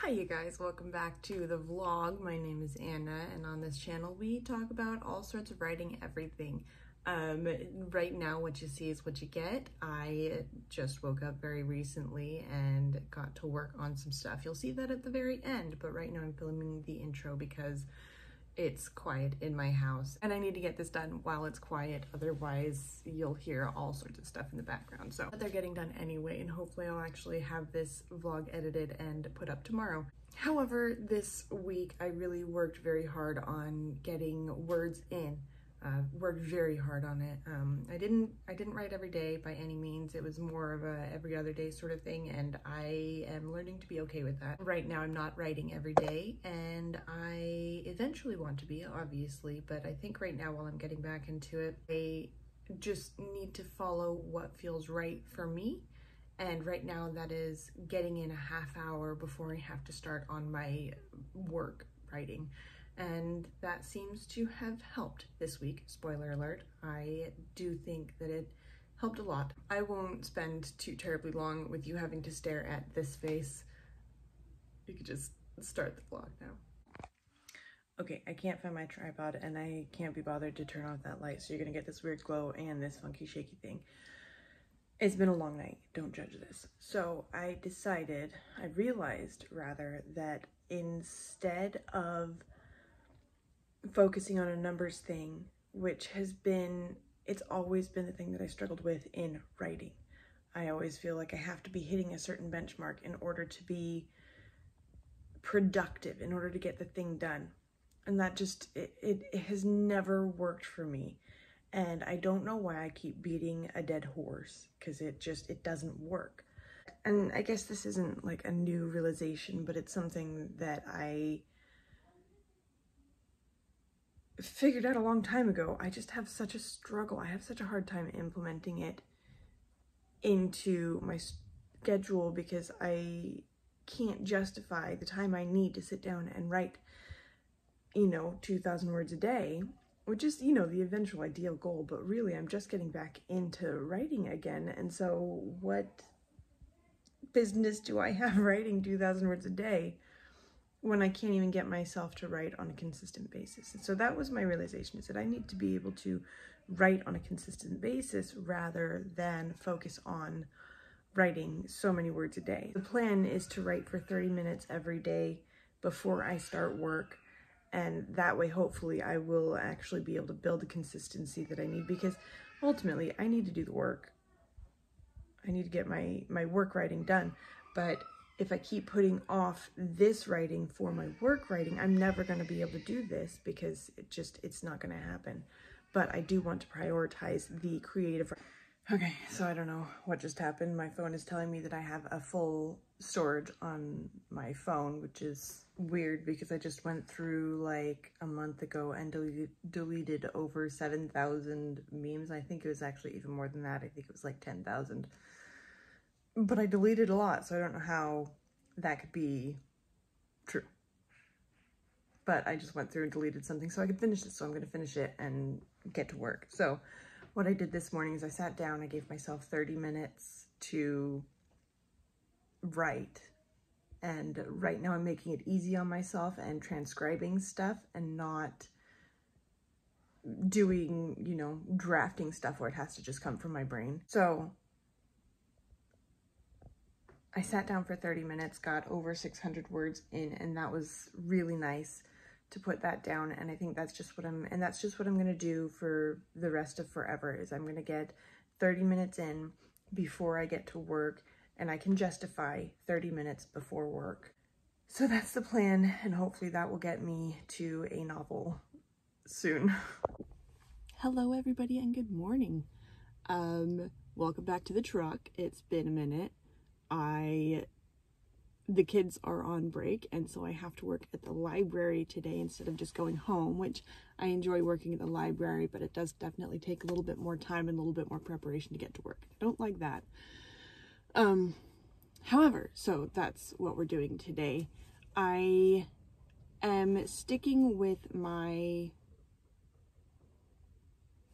Hi you guys, welcome back to the vlog. My name is Anna and on this channel we talk about all sorts of writing everything. Right now what you see is what you get. I just woke up very recently and got to work on some stuff. You'll see that at the very end, but right now I'm filming the intro because it's quiet in my house and I need to get this done while it's quiet, otherwise you'll hear all sorts of stuff in the background. So they're getting done anyway, and hopefully I'll actually have this vlog edited and put up tomorrow. However, this week I really worked very hard on getting words in. Worked very hard on it. I didn't write every day by any means. It was more of a every other day sort of thing, and I am learning to be okay with that. Right now I'm not writing every day, and I eventually want to be, obviously, but I think right now while I'm getting back into it, I just need to follow what feels right for me. And right now that is getting in a half hour before I have to start on my work writing. And that seems to have helped this week. Spoiler alert, I do think that it helped a lot. I won't spend too terribly long with you having to stare at this face. You could just start the vlog now. Okay, I can't find my tripod and I can't be bothered to turn off that light, so you're gonna get this weird glow and this funky shaky thing. It's been a long night, don't judge this. So I realized rather, that instead of focusing on a numbers thing, which has been, it's always been the thing that I struggled with in writing. I always feel like I have to be hitting a certain benchmark in order to be productive, in order to get the thing done. And that just, it has never worked for me. And I don't know why I keep beating a dead horse, because it doesn't work. And I guess this isn't like a new realization, but it's something that I figured out a long time ago. I just have such a struggle. I have such a hard time implementing it into my schedule because I can't justify the time I need to sit down and write, 2,000 words a day, which is, the eventual ideal goal, but really I'm just getting back into writing again. And so what business do I have writing 2,000 words a day when I can't even get myself to write on a consistent basis? And so that was my realization, is that I need to be able to write on a consistent basis rather than focus on writing so many words a day. The plan is to write for 30 minutes every day before I start work, and that way hopefully I will actually be able to build the consistency that I need, because ultimately I need to do the work. I need to get my work writing done, but if I keep putting off this writing for my work writing, I'm never going to be able to do this, because it's not going to happen. But I do want to prioritize the creative. Okay, so I don't know what just happened. My phone is telling me that I have a full storage on my phone, which is weird because I just went through like a month ago and deleted over 7,000 memes. I think it was actually even more than that. I think it was like 10,000. But I deleted a lot, so I don't know how that could be true. But I just went through and deleted something so I could finish it, so I'm going to finish it and get to work. So what I did this morning is I sat down, I gave myself 30 minutes to write. And right now I'm making it easy on myself and transcribing stuff and not doing, drafting stuff where it has to just come from my brain. So I sat down for 30 minutes, got over 600 words in, and that was really nice to put that down. And I think that's just what I'm going to do for the rest of forever, is I'm going to get 30 minutes in before I get to work, and I can justify 30 minutes before work. So that's the plan, and hopefully that will get me to a novel soon. Hello everybody and good morning. Welcome back to the truck. It's been a minute. The kids are on break, and so I have to work at the library today instead of just going home, which I enjoy working at the library, but it does definitely take a little bit more time and a little bit more preparation to get to work. I don't like that. However, so that's what we're doing today. I am sticking with my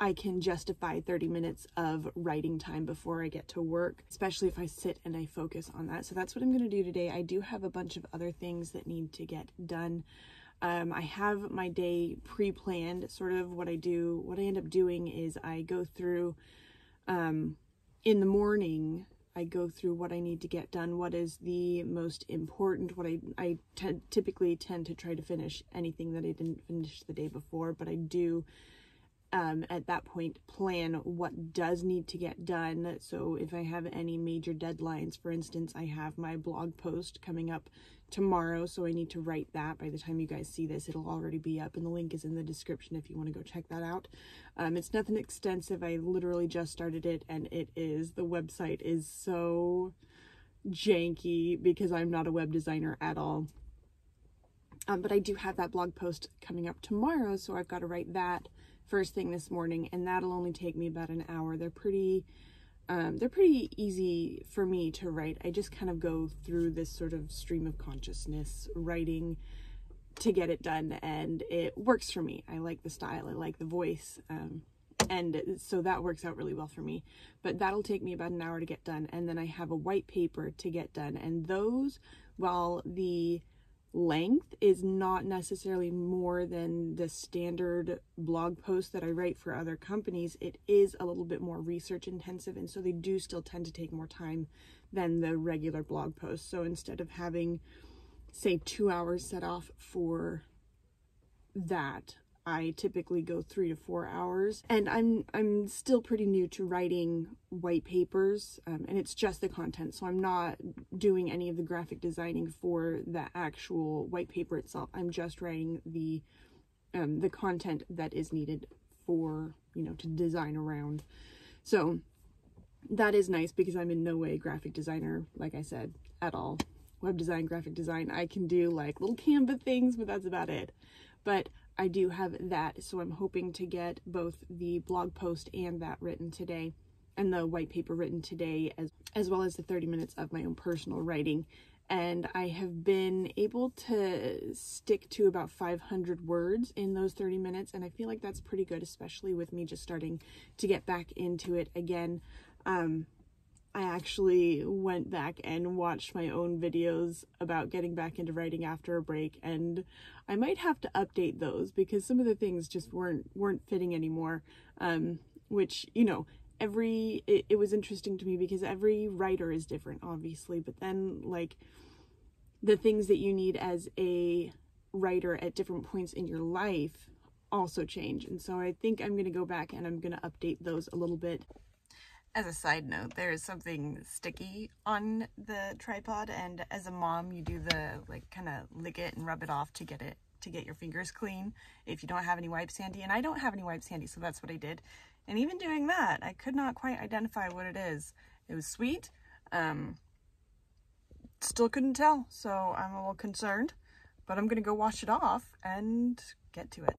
I can justify 30 minutes of writing time before I get to work, especially if I sit and I focus on that. So that's what I'm going to do today. I do have a bunch of other things that need to get done. I have my day pre-planned. Sort of what I end up doing is I go through, in the morning, I go through what I need to get done, what is the most important, what I typically tend to try to finish anything that I didn't finish the day before, but I do at that point plan what does need to get done. So if I have any major deadlines, for instance, I have my blog post coming up tomorrow, so I need to write that. By the time you guys see this, it'll already be up, and the link is in the description if you want to go check that out. It's nothing extensive. I literally just started it, and the website is so janky because I'm not a web designer at all. But I do have that blog post coming up tomorrow, so I've got to write that first thing this morning, and that'll only take me about an hour. They're pretty easy for me to write. I just kind of go through this sort of stream of consciousness writing to get it done, and it works for me. I like the style, I like the voice, and so that works out really well for me. But that'll take me about an hour to get done, and then I have a white paper to get done, and those, while the length is not necessarily more than the standard blog post that I write for other companies, it is a little bit more research intensive, and so they do still tend to take more time than the regular blog post. So instead of having, say, 2 hours set off for that, I typically go 3 to 4 hours, and I'm still pretty new to writing white papers, and it's just the content, so I'm not doing any of the graphic designing for the actual white paper itself. I'm just writing the content that is needed for, to design around. So that is nice because I'm in no way a graphic designer, like I said, at all. Web design, graphic design, I can do like little Canva things, but that's about it. But I do have that, so I'm hoping to get both the blog post and that written today, and the white paper written today, as well as the 30 minutes of my own personal writing. And I have been able to stick to about 500 words in those 30 minutes, and I feel like that's pretty good, especially with me just starting to get back into it again. I actually went back and watched my own videos about getting back into writing after a break, and I might have to update those because some of the things just weren't fitting anymore, which, it was interesting to me because every writer is different, obviously, but then, like, the things that you need as a writer at different points in your life also change, and so I think I'm going to go back and I'm going to update those a little bit. As a side note, there is something sticky on the tripod, and as a mom, you do the, kind of lick it and rub it off to get your fingers clean if you don't have any wipes handy, and I don't have any wipes handy, so that's what I did. And even doing that, I could not quite identify what it is. It was sweet, still couldn't tell, so I'm a little concerned, but I'm gonna go wash it off and get to it.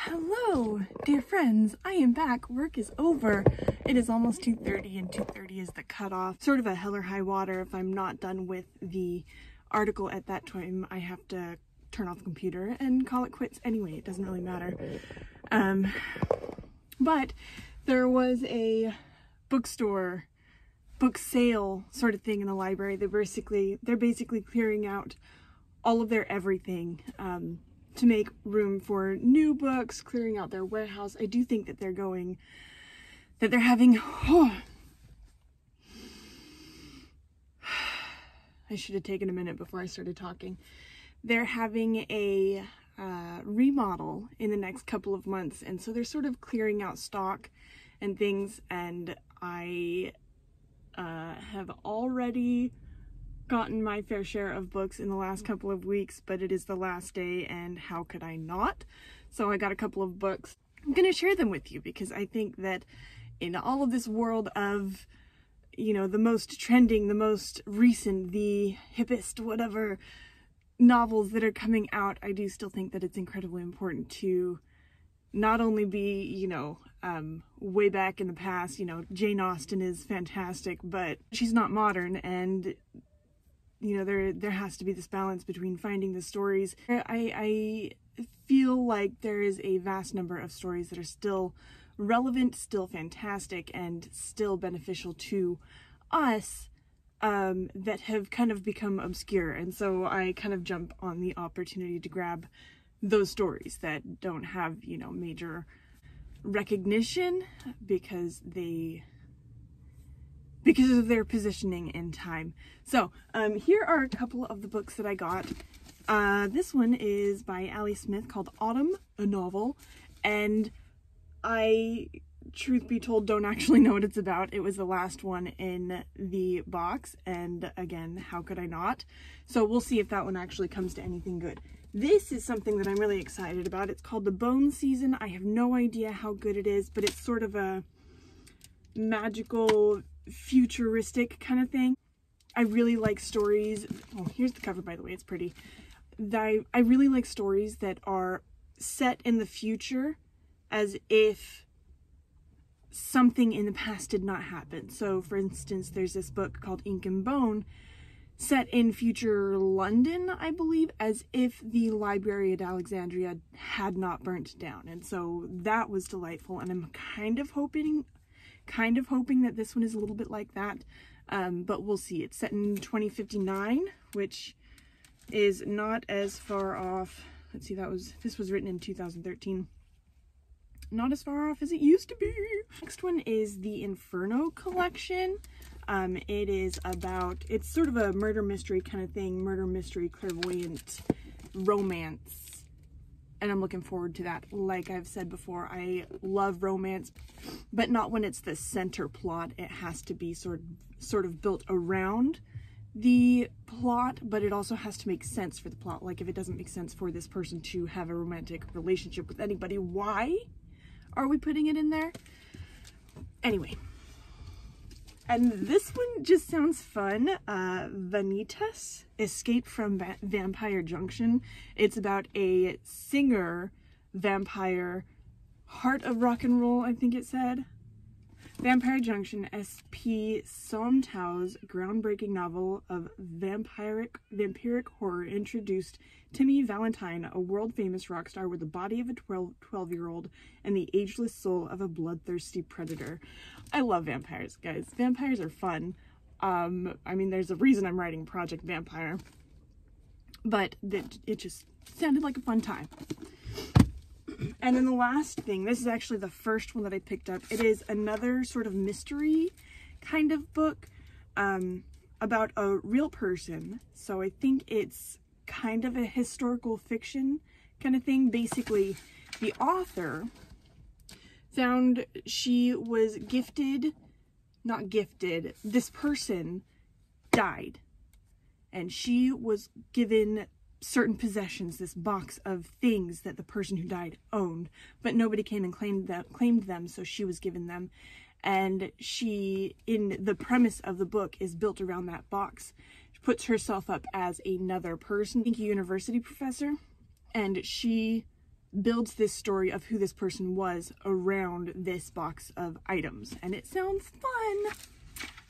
Hello, dear friends. I am back. Work is over. It is almost 2:30 and 2:30 is the cutoff. Sort of a hell or high water. If I'm not done with the article at that time, I have to turn off the computer and call it quits anyway. It doesn't really matter. But there was a bookstore, book sale sort of thing in the library. They're basically clearing out all of their everything to make room for new books, clearing out their warehouse. I do think that they're having, I should have taken a minute before I started talking. They're having a remodel in the next couple of months, and so they're sort of clearing out stock and things, and I have already gotten my fair share of books in the last couple of weeks, but it is the last day and how could I not? So I got a couple of books. I'm gonna share them with you because I think that in all of this world of, you know, the most trending, the most recent, the hippest, whatever novels that are coming out, I do still think that it's incredibly important to not only be, you know, way back in the past, you know, Jane Austen is fantastic, but she's not modern, and you know, there has to be this balance between finding the stories. I feel like there is a vast number of stories that are still relevant, still fantastic, and still beneficial to us that have kind of become obscure. And so I kind of jump on the opportunity to grab those stories that don't have, you know, major recognition because of their positioning in time. So here are a couple of the books that I got. This one is by Ali Smith called Autumn, a novel, and I, truth be told, don't actually know what it's about. It was the last one in the box, and again, how could I not? So we'll see if that one actually comes to anything good. This is something that I'm really excited about. It's called The Bone Season. I have no idea how good it is, but it's sort of a magical, futuristic kind of thing. I really like stories. Oh, here's the cover, by the way. It's pretty. I really like stories that are set in the future as if something in the past did not happen. So, for instance, there's this book called Ink and Bone, set in future London, I believe, as if the library at Alexandria had not burnt down. And so that was delightful, and I'm kind of hoping that this one is a little bit like that, but we'll see. It's set in 2059, which is not as far off. Let's see, this was written in 2013. Not as far off as it used to be. Next one is the Inferno collection. It is about, it's sort of a murder mystery kind of thing, murder mystery, clairvoyant romance, and I'm looking forward to that. Like I've said before, I love romance, but not when it's the center plot. It has to be sort of built around the plot, but it also has to make sense for the plot. Like if it doesn't make sense for this person to have a romantic relationship with anybody, why are we putting it in there? Anyway, and this one just sounds fun. Vanitas, Escape from Vampire Junction. It's about a singer vampire, Heart of Rock and Roll, I think it said. Vampire Junction, S.P. Somtow's groundbreaking novel of vampiric horror introduced Timmy Valentine, a world-famous rock star with the body of a 12-year-old and the ageless soul of a bloodthirsty predator. I love vampires, guys. Vampires are fun. I mean, there's a reason I'm writing Project Vampire, but it just sounded like a fun time. And then the last thing, this is actually the first one that I picked up. It is another sort of mystery kind of book about a real person. So I think it's kind of a historical fiction kind of thing. Basically, the author found she was this person died, and she was given certain possessions, this box of things that the person who died owned, but nobody came and claimed them, so she was given them. And she, in the premise of the book, is built around that box. She puts herself up as another person, I think a university professor, and she builds this story of who this person was around this box of items. And it sounds fun,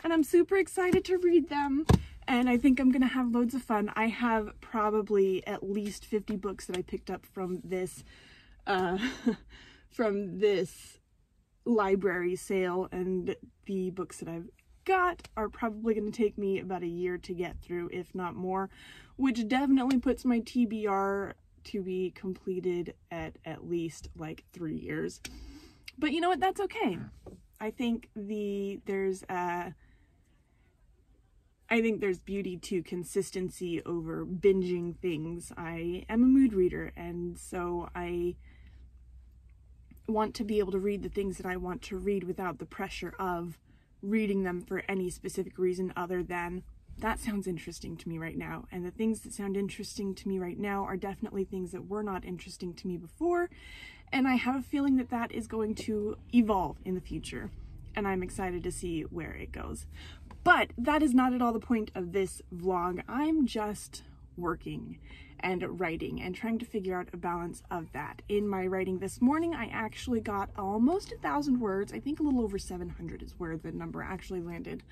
and I'm super excited to read them. And I think I'm gonna have loads of fun. I have probably at least 50 books that I picked up from this from this library sale, and the books that I've got are probably going to take me about a year to get through, if not more, which definitely puts my TBR to be completed at least like 3 years. But you know what, that's okay. I think there's beauty to consistency over binging things. I am a mood reader, and so I want to be able to read the things that I want to read without the pressure of reading them for any specific reason other than that sounds interesting to me right now. And the things that sound interesting to me right now are definitely things that were not interesting to me before, and I have a feeling that that is going to evolve in the future, and I'm excited to see where it goes. But that is not at all the point of this vlog. I'm just working and writing and trying to figure out a balance of that. In my writing this morning, I actually got almost 1,000 words. I think a little over 700 is where the number actually landed.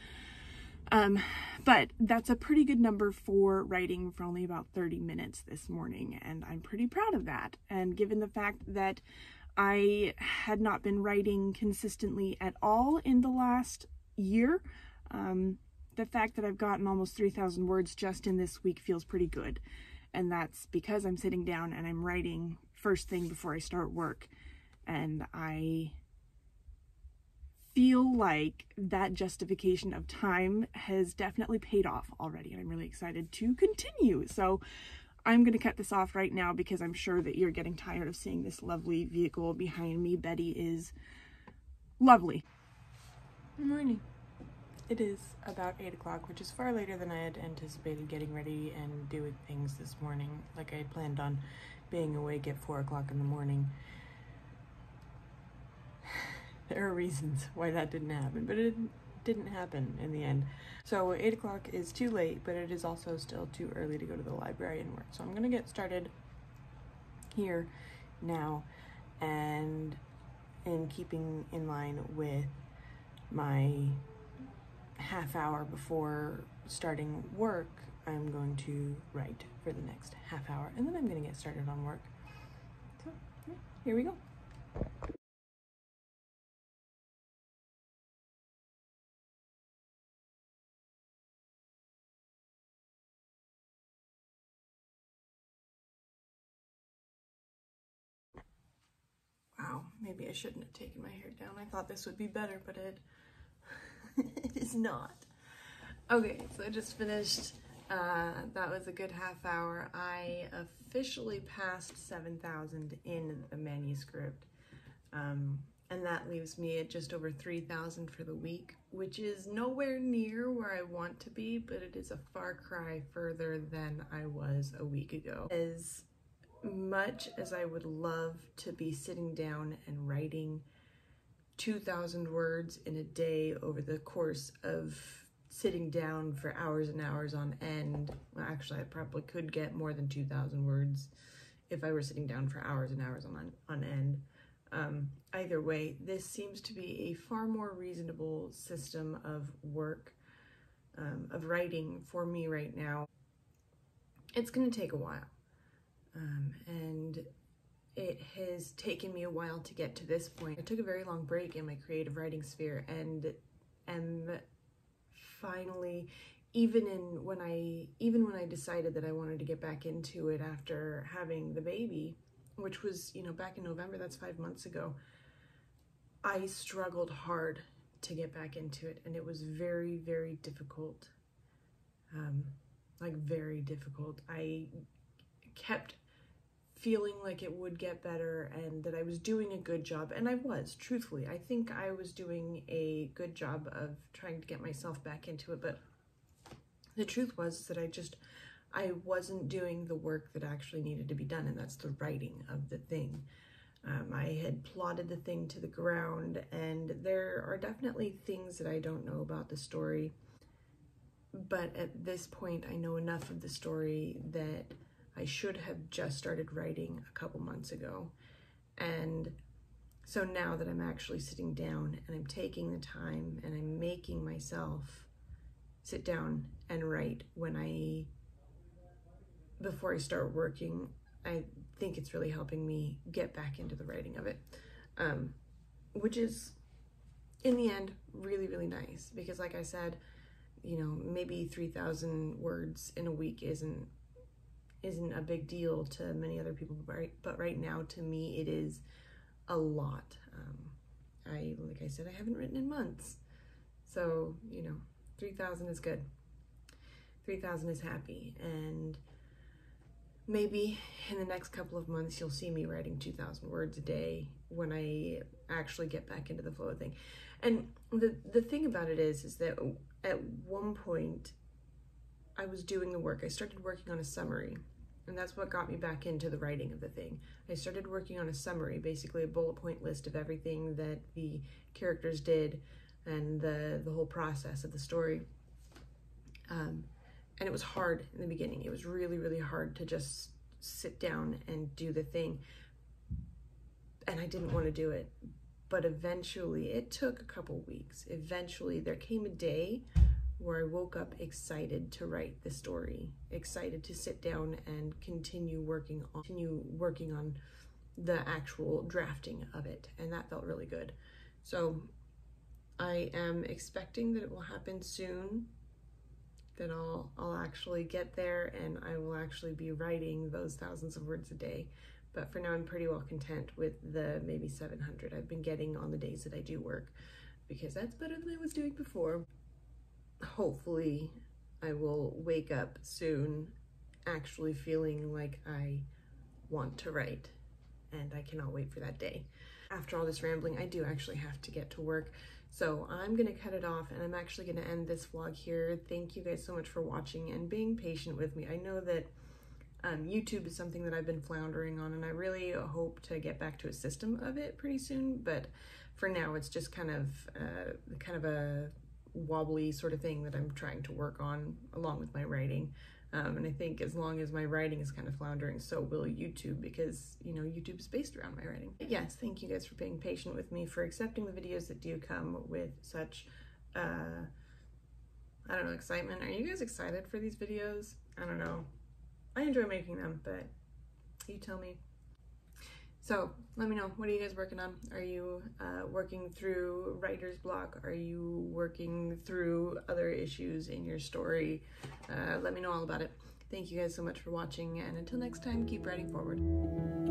But that's a pretty good number for writing for only about 30 minutes this morning, and I'm pretty proud of that. And given the fact that I had not been writing consistently at all in the last year, the fact that I've gotten almost 3,000 words just in this week feels pretty good. And that's because I'm sitting down and I'm writing first thing before I start work. And I feel like that justification of time has definitely paid off already. And I'm really excited to continue. So I'm going to cut this off right now because I'm sure that you're getting tired of seeing this lovely vehicle behind me. Betty is lovely. Good morning. It is about 8 o'clock, which is far later than I had anticipated getting ready and doing things this morning. Like I had planned on being awake at 4 o'clock in the morning. There are reasons why that didn't happen, but it didn't happen in the end. So 8 o'clock is too late, but it is also still too early to go to the library and work. So I'm gonna get started here now, and in keeping in line with my half hour before starting work, I'm going to write for the next half hour, and then I'm going to get started on work. So, yeah, here we go. Wow, maybe I shouldn't have taken my hair down. I thought this would be better, but it is not. Okay, so I just finished. That was a good half hour. I officially passed 7,000 in the manuscript, and that leaves me at just over 3,000 for the week, which is nowhere near where I want to be, but it is a far cry further than I was a week ago. As much as I would love to be sitting down and writing 2,000 words in a day over the course of sitting down for hours and hours on end. Well, actually, I probably could get more than 2,000 words if I were sitting down for hours and hours on end. Either way, this seems to be a far more reasonable system of work, of writing for me right now. It's going to take a while, and it has taken me a while to get to this point. I took a very long break in my creative writing sphere, and am finally, even when I decided that I wanted to get back into it after having the baby, which was, you know, back in November, that's 5 months ago, I struggled hard to get back into it, and it was very, very difficult. Like very difficult. I kept feeling like it would get better and that I was doing a good job, and I was, truthfully. I think I was doing a good job of trying to get myself back into it, but the truth was that I wasn't doing the work that actually needed to be done, and that's the writing of the thing. I had plotted the thing to the ground, and there are definitely things that I don't know about the story, but at this point I know enough of the story that I should have just started writing a couple months ago. And so now that I'm actually sitting down and I'm taking the time and I'm making myself sit down and write before I start working, I think it's really helping me get back into the writing of it, which is in the end really, really nice, because like I said, you know, maybe 3,000 words in a week isn't a big deal to many other people, but right now to me it is a lot. Like I said, I haven't written in months, so you know, 3,000 is good. 3,000 is happy, and maybe in the next couple of months you'll see me writing 2,000 words a day when I actually get back into the flow of thing. And the thing about it is that at one point I was doing the work. I started working on a summary, and that's what got me back into the writing of the thing. I started working on a summary, basically a bullet point list of everything that the characters did and the whole process of the story. And it was hard in the beginning. It was really, really hard to just sit down and do the thing. And I didn't want to do it. But eventually, it took a couple weeks. Eventually, there came a day where I woke up excited to write the story, excited to sit down and continue working on the actual drafting of it. And that felt really good. So I am expecting that it will happen soon, that I'll actually get there and I will actually be writing those thousands of words a day. But for now, I'm pretty well content with the maybe 700 I've been getting on the days that I do work, because that's better than I was doing before. Hopefully, I will wake up soon actually feeling like I want to write, and I cannot wait for that day. After all this rambling, I do actually have to get to work. So I'm gonna cut it off, and I'm actually gonna end this vlog here. Thank you guys so much for watching and being patient with me. I know that YouTube is something that I've been floundering on, and I really hope to get back to a system of it pretty soon, but for now it's just kind of a wobbly sort of thing that I'm trying to work on along with my writing. And I think as long as my writing is kind of floundering, so will YouTube, because, you know, YouTube is based around my writing. But yes, thank you guys for being patient with me, for accepting the videos that do come with such, I don't know, excitement. Are you guys excited for these videos? I don't know. I enjoy making them, but you tell me. So let me know, what are you guys working on? Are you working through writer's block? Are you working through other issues in your story? Let me know all about it. Thank you guys so much for watching, and until next time, keep writing forward.